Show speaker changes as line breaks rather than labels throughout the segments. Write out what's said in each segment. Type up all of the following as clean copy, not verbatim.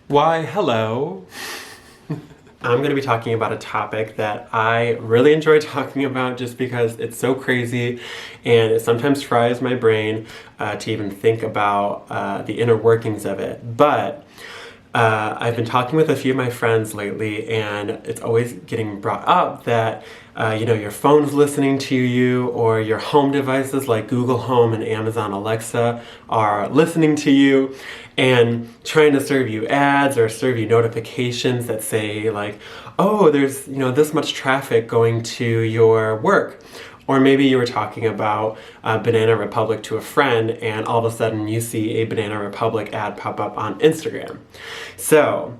Why, hello. I'm going to be talking about a topic that I really enjoy talking about just because it's so crazy and it sometimes fries my brain to even think about the inner workings of it. But I've been talking with a few of my friends lately, and it's always getting brought up that your phone's listening to you, or your home devices like Google Home and Amazon Alexa are listening to you and trying to serve you ads or serve you notifications that say like, oh, there's this much traffic going to your work. Or maybe you were talking about Banana Republic to a friend, and all of a sudden you see a Banana Republic ad pop up on Instagram. So,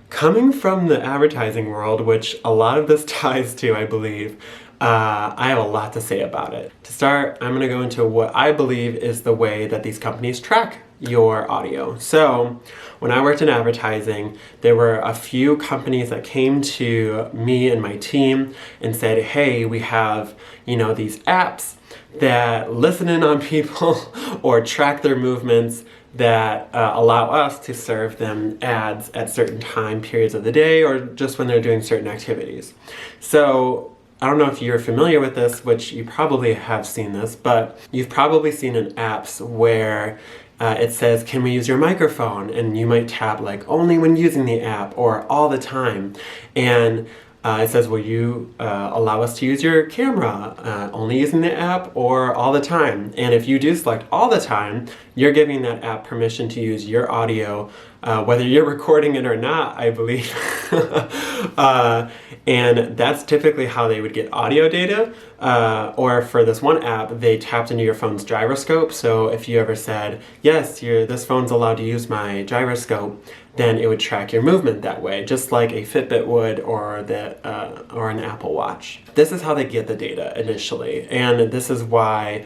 coming from the advertising world, which a lot of this ties to, I believe, I have a lot to say about it. To start, I'm going to go into what I believe is the way that these companies track your audio. So, when I worked in advertising, there were a few companies that came to me and my team and said, hey, we have, these apps that listen in on people or track their movements that allow us to serve them ads at certain time periods of the day or just when they're doing certain activities. So I don't know if you're familiar with this, which you probably have seen this, but you've probably seen in apps where it says, can we use your microphone? And you might tap like only when using the app or all the time. And it says, will you allow us to use your camera only using the app or all the time? And if you do select all the time, you're giving that app permission to use your audio, whether you're recording it or not, I believe. And that's typically how they would get audio data. Or for this one app, they tapped into your phone's gyroscope. So if you ever said, yes, this phone's allowed to use my gyroscope, then it would track your movement that way, just like a Fitbit would or an Apple Watch. This is how they get the data initially, and this is why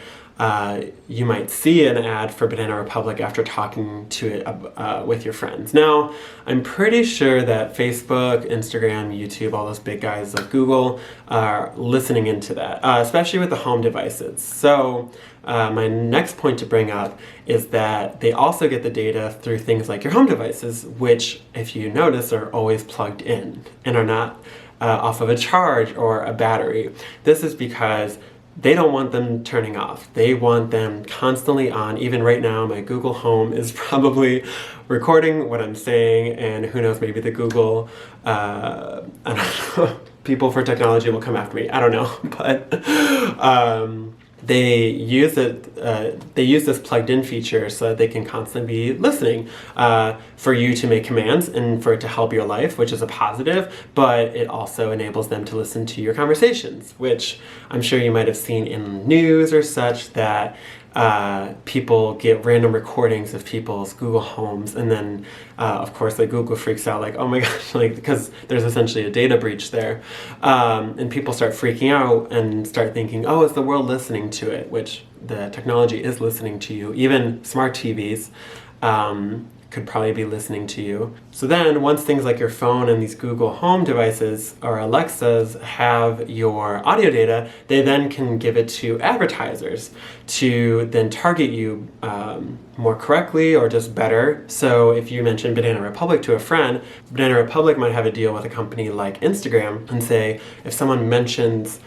you might see an ad for Banana Republic after talking to it with your friends. Now, I'm pretty sure that Facebook, Instagram, YouTube, all those big guys like Google are listening into that, especially with the home devices. So my next point to bring up is that they also get the data through things like your home devices, which, if you notice, are always plugged in and are not off of a charge or a battery. This is because they don't want them turning off. They want them constantly on. Even right now, my Google Home is probably recording what I'm saying, and who knows, maybe the Google, I don't know, people for technology will come after me. I don't know, but they use it. They use this plugged-in feature so that they can constantly be listening for you to make commands and for it to help your life, which is a positive. But it also enables them to listen to your conversations, which I'm sure you might have seen in news or such that people get random recordings of people's Google Homes, and then of course like Google freaks out like, oh my gosh, like, because there's essentially a data breach there, and people start freaking out and start thinking, oh, is the world listening to it? Which the technology is listening to you. Even smart TVs could probably be listening to you. So then once things like your phone and these Google Home devices or Alexas have your audio data, they then can give it to advertisers to then target you more correctly or just better. So if you mention Banana Republic to a friend, Banana Republic might have a deal with a company like Instagram and say, if someone mentions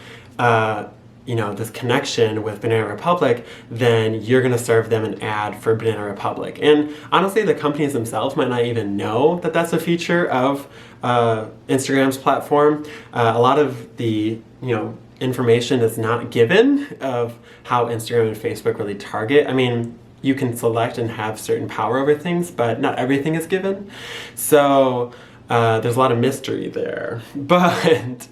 this connection with Banana Republic, then you're going to serve them an ad for Banana Republic. And honestly, the companies themselves might not even know that that's a feature of Instagram's platform. A lot of the, information is not given of how Instagram and Facebook really target. I mean, you can select and have certain power over things, but not everything is given. So there's a lot of mystery there, but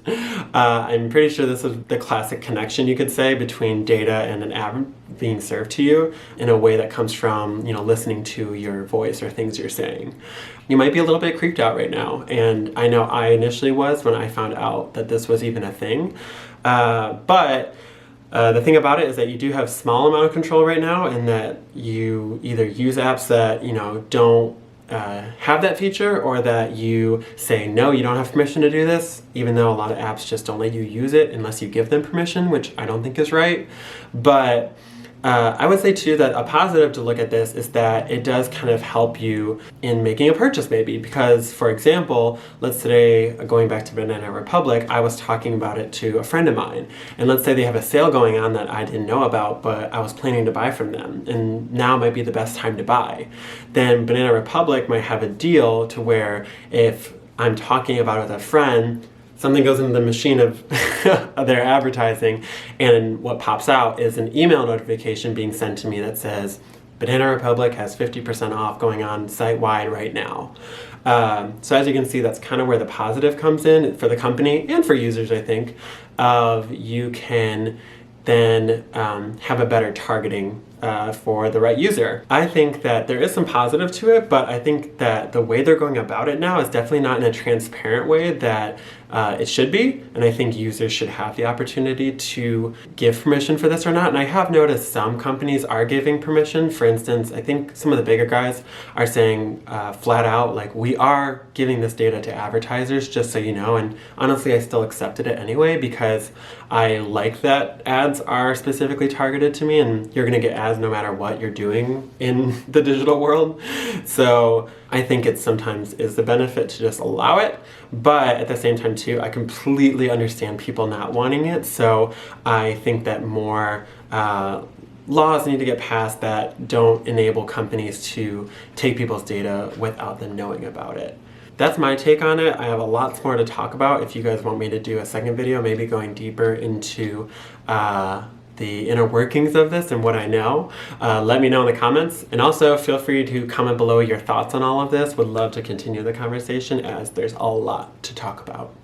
I'm pretty sure this is the classic connection, you could say, between data and an ad being served to you in a way that comes from, listening to your voice or things you're saying. You might be a little bit creeped out right now, and I know I initially was when I found out that this was even a thing, but the thing about it is that you do have small amount of control right now, and that you either use apps that, don't have that feature, or that you say, no, you don't have permission to do this, even though a lot of apps just don't let you use it unless you give them permission, which I don't think is right. But I would say too that a positive to look at this is that it does kind of help you in making a purchase maybe, because for example, let's say going back to Banana Republic, I was talking about it to a friend of mine, and let's say they have a sale going on that I didn't know about, but I was planning to buy from them, and now might be the best time to buy. Then Banana Republic might have a deal to where if I'm talking about it with a friend, something goes into the machine of their advertising, and what pops out is an email notification being sent to me that says, Banana Republic has 50% off going on site-wide right now. So as you can see, that's kind of where the positive comes in for the company and for users, I think, of you can then have a better targeting for the right user. I think that there is some positive to it, but I think that the way they're going about it now is definitely not in a transparent way that it should be, and I think users should have the opportunity to give permission for this or not. And I have noticed some companies are giving permission. For instance, I think some of the bigger guys are saying flat out, like, we are giving this data to advertisers, just so you know. And honestly, I still accepted it anyway because I like that ads are specifically targeted to me, and you're gonna get ads no matter what you're doing in the digital world. So I think it sometimes is the benefit to just allow it, but at the same time too, I completely understand people not wanting it. So I think that more laws need to get passed that don't enable companies to take people's data without them knowing about it. That's my take on it. I have a lot more to talk about if you guys want me to do a second video, maybe going deeper into the inner workings of this and what I know. Let me know in the comments, and also feel free to comment below your thoughts on all of this. Would love to continue the conversation as there's a lot to talk about.